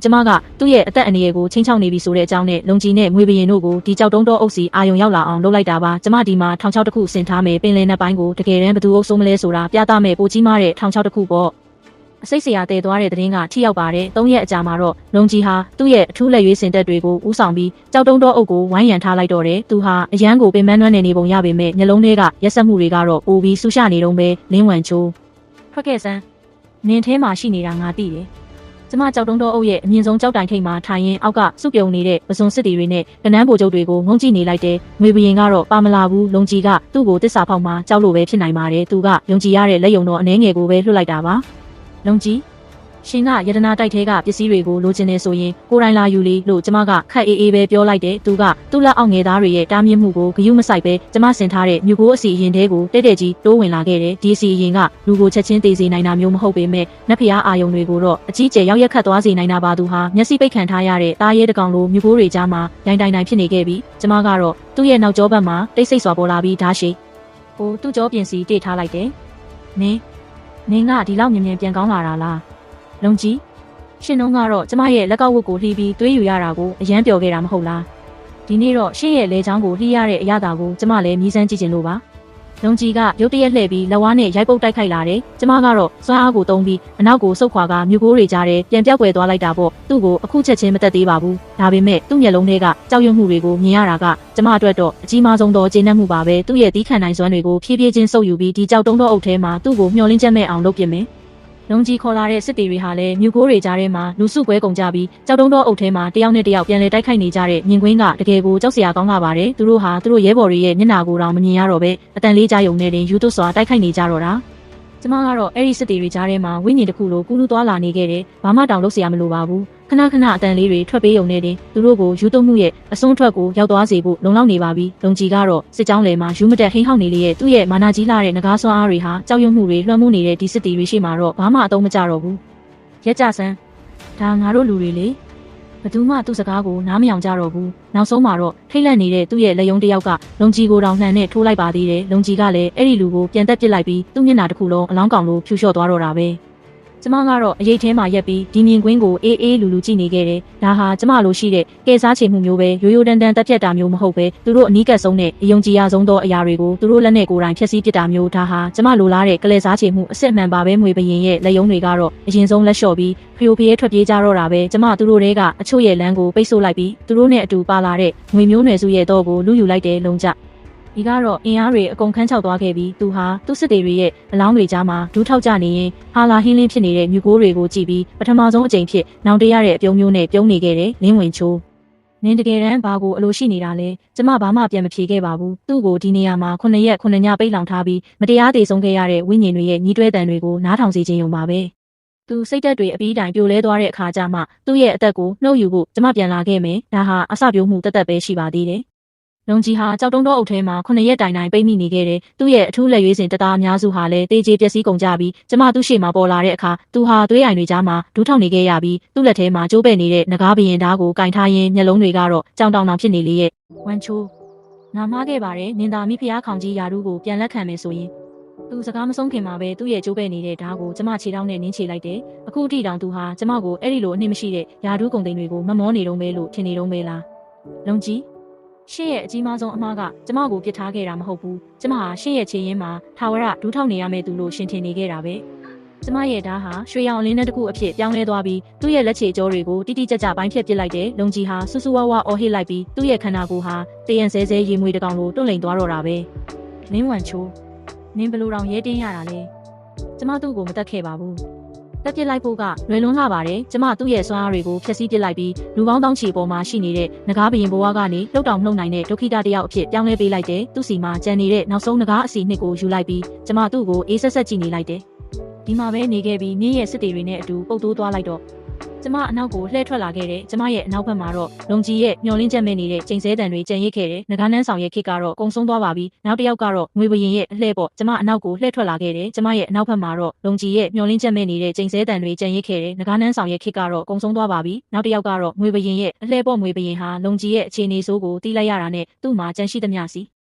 ကျမကသူ့ရဲ့အသက်အန္တရာယ်ကိုချင်းချောက်နေပြီဆိုတဲ့အကြောင်းနဲ့လုံကြီးနဲ့ငွေဘရင်တို့ကိုဒီကြောက်တုံးတော်အုပ်စီအာယုံရောက်လာအောင်လုပ်လိုက်တာပါကျမဒီမှာထောင်ချောက်တစ်ခုဆင်ထားမယ်ပင်လယ်နက်ပိုင်းကိုတကယ်တမ်းဘသူအုပ်စိုးမလဲဆိုတာပြသမယ်ပိုကြီးမားတဲ့ထောင်ချောက်တစ်ခုပေါ့အစိတ်ဆရာတည်သွားတဲ့သတင်းကထိရောက်ပါတယ်၃ရက်အကြာမှာတော့လုံကြီးဟာသူ့ရဲ့အထူးလက်ရွေးစင်တက်တွေကိုဥဆောင်ပြီးကြောက်တုံးတော်အုပ်ကိုဝိုင်းရံထားလိုက်တော့တယ်သူဟာအရန်ကိုပင်ပန်းနွမ်းနေပုံရပေမဲ့မျက်လုံးတွေကရက်ဆက်မှုတွေကတော့ပိုပြီးဆူရှနေတုံးပဲလင်းဝမ်ချိုးထွက်ခဲ့စမ်းနင်းထဲမှာရှိနေတာငါသိတယ်ကျမကြောက်တုံးတော်အုပ်ရဲ့အမြင့်ဆုံးကြောက်တိုင်ထိပ်မှာထိုင်ရင်အောက်ကစုပြုံနေတဲ့ပစွန်စစ်တီတွေနဲ့ကနန်းဗိုလ်ချုပ်တွေကိုငုံကြည့်နေလိုက်တယ်ငွေဘရင်ကတော့ပါမလာဘူးလုံကြီးကသူ့ကိုတစ္ဆာဖောက်မှာကြောက်လို့ပဲဖြစ်နိုင်ပါတယ်သူကယုံကြည်ရတဲ့လက်ယုံတော်အနှဲငယ်ကိုပဲလွှတ်လိုက်တာပါလုံကြီးရှင်ကယတနာတိုက်ထဲကပစ္စည်းတွေကိုလိုချင်နေဆိုရင်ကိုရိုင်းလာယူလီလို့ကျမကခက်အေးအေးပဲပြောလိုက်တယ်သူကသူ့လက်အောက်ငယ်သားတွေရဲ့တားမြစ်မှုကိုဂယုမဆိုင်ပဲကျမဆင်ထားတဲ့မြူကိုအစီအရင်တဲကိုတဲ့တဲ့ကြီးတိုးဝင်လာခဲ့တယ်ဒီအစီအရင်ကလူကိုချက်ချင်းသေးစေနိုင်တာမျိုးမဟုတ်ပေမဲ့နတ်ဖျားအာယုံတွေကိုတော့အကြီးကျယ်ရောက်ရက်ခတ်သွားစေနိုင်တာပါသူဟာမျက်စိပိတ်ခံထားရတဲ့တားရဲတကောင်လိုမြူကိုတွေကြားမှာရိုင်းတိုင်တိုင်ဖြစ်နေခဲ့ပြီးကျမကတော့သူ့ရဲ့နောက်ကျောဘက်မှာတိတ်ဆိတ်စွာပေါ်လာပြီးဓာတ်ရှိဟိုသူ့ကျောပြင်စီတိတ်ထားလိုက်တယ်နင်းကဒီလောက်မြင်မြန်ပြန်ကောင်းလာတာလားလုံကြီးရှင်တို့ကတော့ကျမရဲ့လက်ကောက်ဝတ်ကိုလှီးပြီးသွေးယူရတာကိုအယမ်းပျော်ခဲ့တာမဟုတ်လားဒီနေ့တော့ရှင်ရဲ့လဲချောင်းကိုလှီးရတဲ့အရာတာကိုကျမလည်းမြည်စမ်းကြည့်ချင်လို့ပါလုံကြီးကရုတ်တရက်လှည့်ပြီးလက်ဝါးနဲ့ရိုက်ပုတ်တိုက်ခိုက်လာတယ်ကျမကတော့စွမ်းအားကိုတုံးပြီးအနောက်ကိုဆုတ်ခွာကမြူကိုတွေကြားထဲပြန်ပြောက်ွယ်သွားလိုက်တာပေါ့သူ့ကိုအခုချက်ချင်းမတက်သေးပါဘူးဒါပေမဲ့သူ့မျက်လုံးထဲကကြောက်ရွံ့မှုတွေကိုမြင်ရတာကကျမအတွက်တော့အကြီးမားဆုံးသောကျေနပ်မှုပါပဲသူ့ရဲ့တီးခံနိုင်စွမ်းတွေကိုဖြည်းဖြည်းချင်းဆုပ်ယူပြီးဒီကြောက်တုံးတော့အုပ်ထဲမှာသူ့ကိုမျှော်လင့်ချက်မဲ့အောင်လုပ်ပြမယ်လုံကြီးခေါ်လာတဲ့စစ်တီတွေဟာလည်းမြူကိုတွေကြားထဲမှာလူစုကွဲကုန်ကြပြီးကြောက်တုံးတော်အုပ်ထဲမှာတယောက်နဲ့တယောက်ပြန်လဲတိုက်ခိုက်နေကြတဲ့မြင်ကွင်းကတကယ်ကိုကြောက်စရာကောင်းလာပါတယ်သူတို့ဟာသူတို့ရဲဘော်တွေရဲ့မျက်နှာကိုတောင်မမြင်ရတော့ပဲအတန်လေးကြားယုံနဲ့တင်ယူသွစွာတိုက်ခိုက်နေကြတော့တာကျမကတော့အဲ့ဒီစစ်တီတွေကြားထဲမှာဝိညာဉ်တစ်ခုလိုကူးလူသွားလာနေခဲ့တယ်ဘာမှတောင်လုပ်စရာမလိုပါဘူးခဏအတန်လေးတွေထွက်ပေးုံနဲ့တင်သူတို့ကိုယူသွမှုရဲ့အစွန်းထွက်ကိုရောက်သွားစေဖို့လုံလောက်နေပါပြီလုံကြီးကတော့စစ်ကြောင်းလေမှာယူမတက်ဟိန်းဟောက်နေလေရဲ့သူ့ရဲ့မာနာကြီးလာတဲ့ငကားစွမ်းအားတွေဟာကြောက်ရွံ့မှုတွေလွှမ်းမိုးနေတဲ့ဒီစစ်တီတွေရှိမှာတော့ဘာမှအသုံးမကျတော့ဘူးရက်ကြဆန်းဒါငါတို့လူတွေလေဘသူမှသူ့စကားကိုနားမယောင်ကြတော့ဘူးနောက်ဆုံးမှာတော့ထိတ်လန့်နေတဲ့သူ့ရဲ့လက်ယုံတစ်ယောက်ကလုံကြီးကိုတောင်လှန်နဲ့ထိုးလိုက်ပါသေးတယ်လုံကြီးကလည်းအဲ့ဒီလူကိုပြန်တက်ပစ်လိုက်ပြီးသူ့မျက်နှာတစ်ခုလုံးအလောင်းကောင်လိုဖြူလျှော့သွားတော့တာပဲကျမကတော့အရေးထဲမှာရက်ပြီးဒီမြင်ကွင်းကိုအေးလူကြည့်နေခဲ့တယ်။ဒါဟာကျမလိုရှိတဲ့ကဲစားချေမှုမျိုးပဲရိုးတန်းတက်ဖြတ်တာမျိုးမဟုတ်ပဲသူတို့အနီးကပ်ဆုံးနဲ့အယုံကြည်ရဆုံးသောအရာတွေကိုသူတို့လက်နဲ့ကိုယ်တိုင်ဖျက်ဆီးပစ်တာမျိုးဒါဟာကျမလိုလားတဲ့ကလဲစားချေမှုအစ်စ်မှန်ပါပဲငွေဘရင်ရဲ့လက်ယုံတွေကတော့အရင်ဆုံးလက်လျှော့ပြီးဖျို့ဖျဲထွက်ပြေးကြတော့တာပဲကျမသူတို့တွေကအချို့ရဲ့လမ်းကိုပိတ်ဆို့လိုက်ပြီးသူတို့နဲ့အတူပါလာတဲ့ငွေမျိုးနွယ်စုရဲ့တော့ကိုလူယူလိုက်တယ်လုံကြဒီကတော့အင်အားတွေအကုန်ခန်းချောက်သွားခဲ့ပြီးသူဟာသူ့စစ်တွေရဲ့အလောင်းတွေကြားမှာဒူးထောက်ကြနေရင်ဟာလာဟင်းလင်းဖြစ်နေတဲ့မြူကိုတွေကိုကြည့်ပြီးပထမဆုံးအကြိမ်ဖြစ်နောင်တရတဲ့အပြုံးမျိုးနဲ့ပြုံးနေခဲ့တယ်လင်းဝင်ချိုးနင်းတကယ်တမ်းဘာကိုအလိုရှိနေတာလဲကျမဘာမှပြန်မဖြေခဲ့ပါဘူးသူ့ကိုဒီနေရာမှာ9ရက်9ညပိတ်လောင်ထားပြီးမတရားသေးဆုံးခဲ့ရတဲ့ဝိညာဉ်တွေရဲ့ညီးတွဲတန်တွေကိုနားထောင်စေခြင်းရုံပါပဲသူစိတ်သက်တွေအပြီးတိုင်ပြိုလဲသွားတဲ့အခါကျမှသူ့ရဲ့အသက်ကိုနှုတ်ယူဖို့ကျမပြန်လာခဲ့မယ်ဒါဟာအစပြိုးမှုတက်ပဲရှိပါသေးတယ်လုံကြီးဟာကြောက်တုံးတော်အုပ်ထဲမှာ9ရက်တိုင်ပိတ်မိနေခဲ့တယ်။သူ့ရဲ့အထူးလက်ရွေးစင်တသားအများစုဟာလည်းတေးကြေးပျက်စီးကုန်ကြပြီးကျမသူ့ရှေ့မှာပေါ်လာတဲ့အခါသူဟာသွေးအိုင်တွေကြားမှာဒူးထောက်နေခဲ့ရပြီးသူ့လက်ထဲမှာကျိုးပဲ့နေတဲ့ငကားဘရင်ဓာတ်ကိုကင်ထားရင်းမျက်လုံးတွေကတော့ကြောင်တောင်တောင်ဖြစ်နေလေရဲ့ဝမ်ချိုးငါမှားခဲ့ပါတယ်နင်သာမိဖုရားခေါင်ကြီးယာဒူးကိုပြန်လက်ခံမယ်ဆိုရင်သူစကားမဆုံးခင်မှာပဲသူ့ရဲ့ကျိုးပဲ့နေတဲ့ဓာတ်ကိုကျမခြေထောက်နဲ့နင်းချလိုက်တယ်။အခုထိတောင်သူဟာကျမကိုအဲ့ဒီလိုအနှိမ့်မရှိတဲ့ယာဒူးကုန်သိန်းတွေကိုမမောနေတော့မဲလို့ထင်နေတော့မဲလားလုံကြီးရှင့်ရဲ့အကြီးမားဆုံးအမှားကကျမကိုပြစ်ထားခဲ့တာမဟုတ်ဘူးကျမဟာရှင့်ရဲ့ခြေရင်းမှာထာဝရဒူးထောက်နေရမယ့်သူလို့ရှင်ထင်နေခဲ့တာပဲကျမရဲ့ဓာတ်ဟာရွှေရောင်အလင်းတစ်ခုအဖြစ်ပြောင်းလဲသွားပြီးသူ့ရဲ့လက်ခြေကြောတွေကိုတိတိကျကျပိုင်းဖြတ်ပစ်လိုက်တယ်လုံကြီးဟာဆူဆူဝါဝါအော်ဟစ်လိုက်ပြီးသူ့ရဲ့ခန္ဓာကိုယ်ဟာတယံဆဲဆဲရေမွေတကောင်လိုတွန့်လိန်သွားတော့တာပဲနင်းဝမ်ချိုးနင်းဘလို့တောင်ရဲတင်းရတာလဲကျမသူ့ကိုမတတ်ခဲ့ပါဘူးတက်ပစ်လိုက်ဖို့ကလွယ်လွန်းလာပါတယ်ကျမသူ့ရဲ့စွမ်းအားတွေကိုဖျက်ဆီးပစ်လိုက်ပြီးလူပေါင်းတောင်းချီပေါ်မှာရှိနေတဲ့ငကားဘရင်ဘဝကနေလှုပ်တောင်နှုတ်နိုင်တဲ့ဒုက္ခိတတယောက်အဖြစ်ပြောင်းလဲပေးလိုက်တယ်သူ့စီမှာကြံနေတဲ့နောက်ဆုံးငကားအစီနှစ်ကိုယူလိုက်ပြီးကျမသူ့ကိုအေးဆက်ဆက်ကြည့်နေလိုက်တယ်ဒီမှာပဲနေခဲ့ပြီးမြင်းရဲ့စစ်တီတွေနဲ့အတူပုတ်တိုးသွားလိုက်တော့ကျမအနောက်ကိုလှည့်ထွက်လာခဲ့တယ်ကျမရဲ့အနောက်ဘက်မှာတော့လုံကြီးရဲ့မျောလင်းချက်မဲ့နေတဲ့ကျိန်ဆဲတန်တွေကြံရစ်ခဲ့တယ်ငကားနန်းဆောင်ရဲ့ခေတ်ကတော့ကုံဆုံးသွားပါပြီနောက်တစ်ယောက်ကတော့ငွေဘရင်ရဲ့အလှည့်ပေါ့ကျမအနောက်ကိုလှည့်ထွက်လာခဲ့တယ်ကျမရဲ့အနောက်ဘက်မှာတော့လုံကြီးရဲ့မျောလင်းချက်မဲ့နေတဲ့ကျိန်ဆဲတန်တွေကြံရစ်ခဲ့တယ်ငကားနန်းဆောင်ရဲ့ခေတ်ကတော့ကုံဆုံးသွားပါပြီနောက်တစ်ယောက်ကတော့ငွေဘရင်ရဲ့အလှည့်ပေါ့ငွေဘရင်ဟာလုံကြီးရဲ့အခြေအနေဆိုးကိုတီးလိုက်ရတာနဲ့သူ့မှာကြံရှိသမျှစီ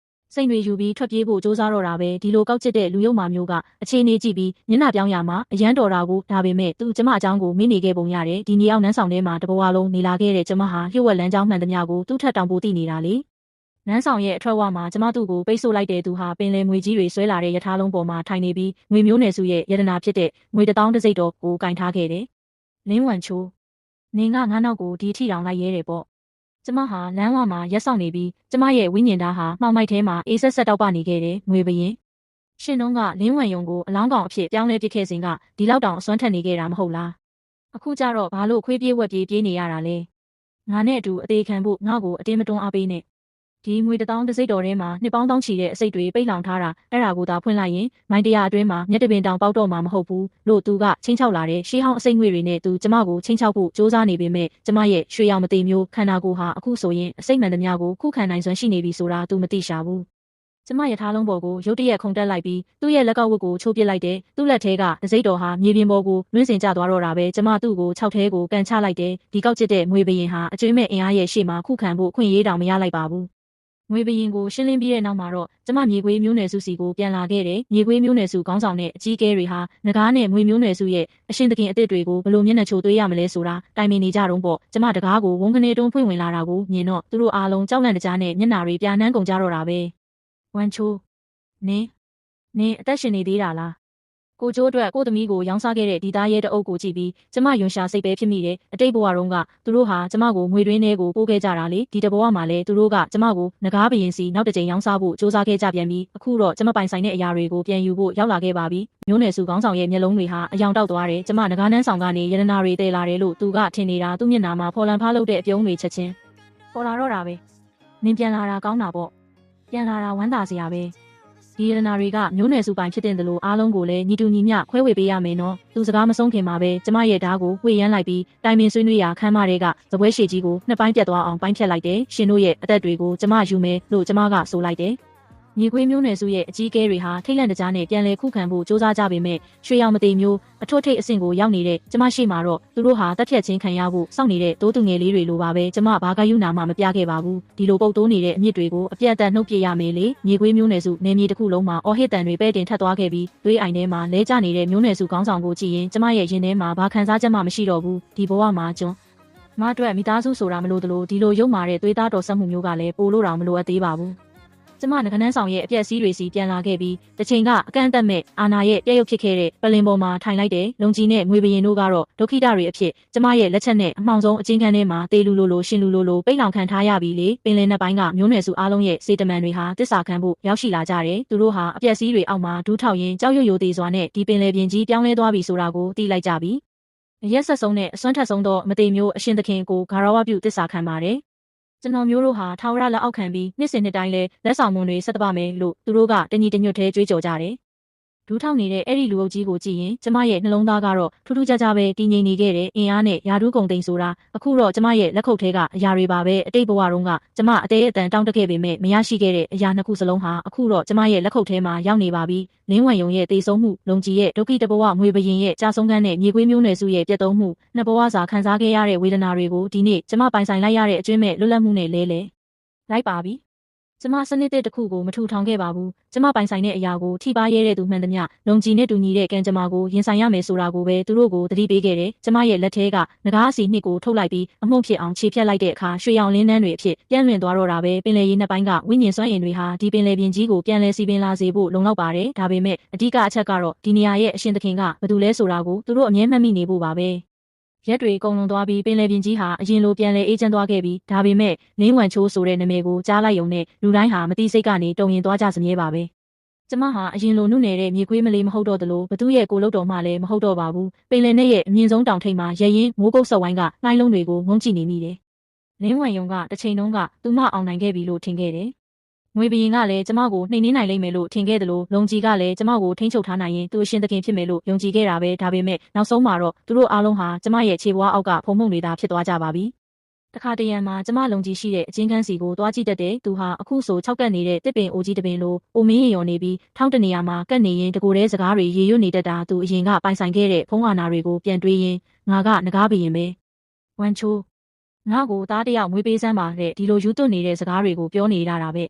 စိတ်တွေယူပြီးထွက်ပြေးဖို့စ조사တော့တာပဲဒီလိုကောက်ချစ်တဲ့လူယုံမာမျိုးကအခြေအနေကြည့်ပြီးမျက်နှာပြောင်းရမှာအရန်တော်တာကိုဒါပေမဲ့သူကျမအကြောင်းကိုမေ့နေခဲ့ပုံရတယ်ဒီမြေအောက်နန်းဆောင်ထဲမှာတဘဝလုံးနေလာခဲ့တဲ့ကျမဟာလျှို့ဝှက်လမ်းကြောင်းမှန်သမျှကိုသူ့ထက်တောင်ပိုသိနေတာလေနန်းဆောင်ရဲ့အထွက်ဝမှာကျမသူ့ကိုပိတ်ဆို့လိုက်တဲ့သူဟာပင်လယ်ငွေကြီးတွေဆွဲလာတဲ့ရထားလုံးပေါ်မှာထိုင်နေပြီးငွေမျိုးနယ်စုရဲ့ယတနာဖြစ်တဲ့ငွေ1000တစ်စိတ်တော်ကိုကင်ထားခဲ့တယ်လင်းဝမ်ချိုးနင်ကငါနောက်ကိုဒီအထိတောင်လိုက်ရဲတယ်ပေါ့ကျမဟာလမ်းဝမှာရက်ဆောင်နေပြီးကျမရဲ့ဝိညာဉ်သားဟာမှောင်မိုက်ထဲမှာအေးဆက်ဆက်တောက်ပနေခဲ့တယ်ငွေပရင်ရှင်တို့ကလင်းဝမ်ယုံကိုအလောင်းကောင်အဖြစ်ပြောင်းလဲပစ်ခဲ့စဉ်ကဒီလောက်တောင်အစွမ်းထက်နေခဲ့တာမဟုတ်လားအခုကျတော့ဘာလို့ခွေးပြေးဝက်ပြေးပြေးနေရတာလဲငါနဲ့အတူအသေးခံဖို့ငါ့ကိုအတင်းမတွန်းအားပေးနဲ့ဒီငွေ1000တစ်စိတ်တော်ထဲမှာနှစ်ပေါင်းတောင်းချီတဲ့အစိတ်တွေပိတ်လောင်ထားတာအဲ့ဒါကိုသာဖွင့်လိုက်ရင်မိုင်းတရာအတွင်းမှာမျက်တပင်တောင်ပေါက်တော့မှာမဟုတ်ဘူးလို့သူကချင်းချောက်လာတဲ့ရှေးဟောင်းအစိတ်ငွေတွေနဲ့သူကျမကိုချင်းချောက်ဖို့စ조사နေပေမဲ့ကျမရဲ့ရွှေရောင်မသိမျိုးခန္ဓာကိုယ်ဟာအခုဆိုရင်အစိတ်မှန်သမျှကိုခုခံနိုင်စွမ်းရှိနေပြီဆိုတာသူမသိရှာဘူးကျမရထားလုံးပေါ်ကိုရုတ်တရက်ခုန်တက်လိုက်ပြီးသူ့ရဲ့လက်ကောက်ဝတ်ကိုချိုးပစ်လိုက်တယ်သူ့လက်ထဲကတစိတ်တော်ဟာမြေပြင်ပေါ်ကိုလွင့်စင်ကျသွားတော့တာပဲကျမသူ့ကိုခြောက်ထဲကိုကန်ချလိုက်တယ်ဒီကောက်ကျစ်တဲ့ငွေဘရင်ဟာအကျွေးမဲ့အင်အားရဲ့ရှေ့မှာခုခံဖို့ခွင့်ရေးတောင်မရလိုက်ပါဘူးငွေဘရင်ကိုရှင်းလင်းပြီးတဲ့နောက်မှာတော့ကျမမြေခွေးမျိုးနွယ်စုစီကိုပြန်လာခဲ့တယ်မြေခွေးမျိုးနွယ်စုခေါင်းဆောင်နဲ့အကြီးအကဲတွေဟာငကားနဲ့ငွေမျိုးနွယ်စုရဲ့အရှင်သခင်အစ်စ်တွေကိုဘယ်လိုမျက်နှာချိုသွေးရမလဲဆိုတာတိုင်ပင်နေကြတော့ပေါ့ကျမတကားကိုဝုန်းကနေတွန်းဖွင့်ဝင်လာတာကိုမြင်တော့သူတို့အားလုံးကြောက်လန့်တကြားနဲ့မျက်နှာတွေပြာနှမ်းကုန်ကြတော့တာပဲဝမ်ချိုးနင်အသက်ရှင်နေသေးတာလားကိုကျိုးအတွက်ကိုသမီးကိုရောင်းစားခဲ့တဲ့ဒီသားရဲတအုပ်ကိုကြည့်ပြီးကျမယွန်ရှာစိတ်ပဲဖြစ်မိတယ်အတိတ်ဘဝတုန်းကသူတို့ဟာကျမကိုငွေတွင်းထဲကိုပို့ခဲ့ကြတာလေဒီတဘဝမှာလည်းသူတို့ကကျမကိုငကားဘရင်စီနောက်တစ်ကြိမ်ရောင်းစားဖို့စ조사ခဲ့ကြပြန်ပြီးအခုတော့ကျမပိုင်ဆိုင်တဲ့အရာတွေကိုပြန်ယူဖို့ရောက်လာခဲ့ပါပြီမျိုးနယ်စုခေါင်းဆောင်ရဲ့မျက်လုံးတွေဟာအယောင်တောက်သွားတယ်ကျမငကားနှန်းဆောင်ကနေရတနာတွေတဲလာတယ်လို့သူကထင်နေတာသူ့မျက်နှာမှာဖော်လန်ဖားလုပ်တဲ့အပြုံးတွေချက်ချင်းပေါ်လာတော့တာပဲနင်ပြန်လာတာကောင်းတာပေါ့ပြန်လာတာဝမ်းသာစရာပဲဒီရတနာတွေကမျိုးနွယ်စုပိုင်ဖြစ်တဲ့သလိုအားလုံးကိုလည်းညီတူညီမျှခွဲဝေပေးရမယ်နော်သူစကားမဆုံးခင်မှာပဲကျမရဲ့ဓာတ်ကိုဝှေ့ရမ်းလိုက်ပြီးတိုင်ပင်ဆွေးနွေးရာခန်းမတွေကသပွဲရှည်ကြီးကိုနှစ်ပိုင်းပြတ်သွားအောင်ပိုင်းဖြတ်လိုက်တယ်ရှင်တို့ရဲ့အသက်တွေကိုကျမယူမယ်လို့ကျမကဆိုလိုက်တယ်မြေခွေးမျိုးနွယ်စုရဲ့အကြီးအကဲတွေဟာထိတ်လန့်တကြားနဲ့ပြန်လည်ခုခံဖို့စ조사ကြပေမဲ့ရွှေရောင်မသိမျိုးအထွတ်ထိပ်အဆင့်ကိုရောက်နေတဲ့ကျမရှိမှာတော့သူတို့ဟာတက်ဖြတ်ချင်းခံရဖို့စောင့်နေတဲ့တိုးသူငယ်လေးတွေလိုပါပဲကျမဘာကယူနာမှမပြခဲ့ပါဘူးဒီလိုပုတ်တိုးနေတဲ့အမြစ်တွေကိုအပြတ်အသတ်နှုတ်ပြရမယ်လေမြေခွေးမျိုးနွယ်စုနေမြေတစ်ခုလုံးမှာအော်ဟစ်တန်တွေပဲတင်ထပ်သွားခဲ့ပြီးသွေးအိုင်ထဲမှာလဲကျနေတဲ့မျိုးနွယ်စုခေါင်းဆောင်ကိုကြည့်ရင်ကျမရဲ့ရင်ထဲမှာဘာခံစားချက်မှမရှိတော့ဘူးဒီဘဝမှာကျွန်မအတွက်မိသားစုဆိုတာမလို့တလို့ဒီလိုရုပ်မာတဲ့သွေးသားတော်ဆက်မှုမျိုးကလည်းပိုလို့တောင်မလိုအပ်သေးပါဘူးကျမငကနန်းဆောင်ရဲ့အပြက်စီးတွေစီပြန်လာခဲ့ပြီးတချိန်ကအကန့်အသတ်မဲ့အာနာရဲ့ပြည့်ရုပ်ဖြစ်ခဲ့တဲ့ပလင်ပေါ်မှာထိုင်လိုက်တယ်လုံကြီးနဲ့ငွေဘရင်တို့ကတော့ဒုက္ခိတတွေအဖြစ်ကျမရဲ့လက်ချက်နဲ့အမှောင်ဆုံးအချင်းခန်းထဲမှာတေလူလိုလိုရှင်လူလိုလိုပိတ်လောင်ခံထားရပြီလေပင်လယ်နှစ်ပိုင်းကမျိုးနွယ်စုအားလုံးရဲ့စေတမန်တွေဟာတစ္ဆာခံဖို့ရောက်ရှိလာကြတယ်သူတို့ဟာအပြက်စီးတွေအောက်မှာဒူးထောက်ရင်းကြောက်ရွံ့ရိုသေစွာနဲ့ဒီပင်လယ်ပြင်ကြီးပြောင်းလဲသွားပြီဆိုတာကိုသိလိုက်ကြပြီအရက်ဆက်ဆုံးနဲ့အစွမ်းထက်ဆုံးသောမတိမ်မျိုးအရှင်သခင်ကိုဂါရဝပြုတစ္ဆာခံပါတယ်ကျွန်တော်မျိုးတို့ဟာထာဝရလက်အောက်ခံပြီးနှစ်စဉ်နှစ်တိုင်းလဲလက်ဆောင်မွန်တွေဆက်တပါမယ်လို့သူတို့ကတညီတညွတ်သေးကြွေးကြော်ကြတယ်ဒူးထောက်နေတဲ့အဲ့ဒီလူအုပ်ကြီးကိုကြည့်ရင်ကျမရဲ့နှလုံးသားကတော့ထူးထူးခြားခြားပဲတည်ငြိမ်နေခဲ့တဲ့အင်အားနဲ့ယာဒူးကုန်သိမ်းဆိုတာအခုတော့ကျမရဲ့လက်ခုပ်ထဲကအရာတွေပါပဲအတိတ်ဘဝတုန်းကကျမအသေးအတန်တောင်းတခဲ့ပေမဲ့မရရှိခဲ့တဲ့အရာနှစ်ခုစလုံးဟာအခုတော့ကျမရဲ့လက်ခုပ်ထဲမှာရောက်နေပါပြီလင်းဝံယုံရဲ့တေဆုံးမှုလုံကြီးရဲ့ဒုက္ခိတဘဝငွေဘရင်ရဲ့ကြာဆုံးခန်းနဲ့မြေခွေးမျိုးနွယ်စုရဲ့ပြတ်သုံးမှုနှစ်ဘဝစာခံစားခဲ့ရတဲ့ဝေဒနာတွေကိုဒီနေ့ကျမပိုင်ဆိုင်လိုက်ရတဲ့အကျွမ်းမဲ့လွတ်လပ်မှုနဲ့လဲလိုက်ပါပြီကျမစနစ်တစ်ခုကိုမထူထောင်ခဲ့ပါဘူးကျမပိုင်ဆိုင်တဲ့အရာကိုထိပါရဲတဲ့သူမှန်သမျှလုံကြီးနဲ့တူညီတဲ့ကံကြမ္မာကိုရင်ဆိုင်ရမယ်ဆိုတာကိုပဲသူတို့ကိုသတိပေးခဲ့တယ်ကျမရဲ့လက်ထဲကငကားအစီနှစ်ကိုထုတ်လိုက်ပြီးအမှုန့်ဖြစ်အောင်ခြေဖြတ်လိုက်တဲ့အခါရွှေရောင်လင်းနှန်းတွေအဖြစ်ပြန်လွင်သွားတော့တာပဲပင်လယ်ရေနှစ်ပိုင်းကဝိညာဉ်စွမ်းအင်တွေဟာဒီပင်လယ်ပြင်ကြီးကိုပြန်လဲစီပင်လာစေဖို့လုံလောက်ပါတယ်ဒါပေမဲ့အဓိကအချက်ကတော့ဒီနေရာရဲ့အရှင်သခင်ကဘာတူလဲဆိုတာကိုသူတို့အမြဲမှတ်မိနေဖို့ပါပဲရက်တွေကုန်လွန်သွားပြီးပင်လယ်ပြင်ကြီးဟာအရင်လိုပြန်လဲအေးချမ်းသွားခဲ့ပြီးဒါပေမဲ့လင်းဝမ်ချိုးဆိုတဲ့နာမည်ကိုကြားလိုက်ုံနဲ့လူတိုင်းဟာမသိစိတ်ကနေတုံရင်သွားကြစမြဲပါပဲကျမဟာအရင်လိုနုနယ်တဲ့မြေခွေးမလေးမဟုတ်တော့သလိုဘသူရဲ့ကိုလုတ်တော်မှလည်းမဟုတ်တော့ပါဘူးပင်လယ်နဲ့ရဲ့အမြင့်ဆုံးတောင်ထိပ်မှာရရင်မိုးကုတ်ဆော့ဝိုင်းကနှိုင်းလုံးတွေကိုငုံကြည့်နေမိတယ်လင်းဝမ်ယုံကတစ်ချိန်လုံးကသူမအောင်နိုင်ခဲ့ပြီလို့ထင်ခဲ့တယ်ငွေဘရင်ကလည်းကျမကိုနှိမ်နှင်းနိုင်လိမ့်မယ်လို့ထင်ခဲ့တယ်လို့လုံကြီးကလည်းကျမကိုထိန်းချုပ်ထားနိုင်ရင်သူအရှင်သခင်ဖြစ်မယ်လို့ယုံကြည်ခဲ့တာပဲဒါပေမဲ့နောက်ဆုံးမှာတော့သူတို့အားလုံးဟာကျမရဲ့ခြေပွားအောက်ကဖုံမှုန့်တွေသာဖြစ်သွားကြပါပြီတခါတရံမှာကျမလုံကြီးရှိတဲ့အချင်းကန်းစီကိုသွားကြည့်တတ်တယ်သူဟာအခုဆို6ကတ်နေတဲ့တစ်ပင်အိုကြီးတစ်ပင်လိုအိုမင်းရေရော်နေပြီးထောင်းတနေရာမှာကတ်နေရင်တကိုယ်တည်းစကားတွေရေရွတ်နေတတ်တာသူအရင်ကပိုင်ဆိုင်ခဲ့တဲ့ဖုံးအာနာတွေကိုပြန်တွေးရင်ငါကငကားဘရင်ပဲဝမ်ချိုးငါ့ကိုသားတယောက်မွေးပေးစမ်းပါတဲ့ဒီလိုယူသွတ်နေတဲ့စကားတွေကိုပြောနေရတာပဲ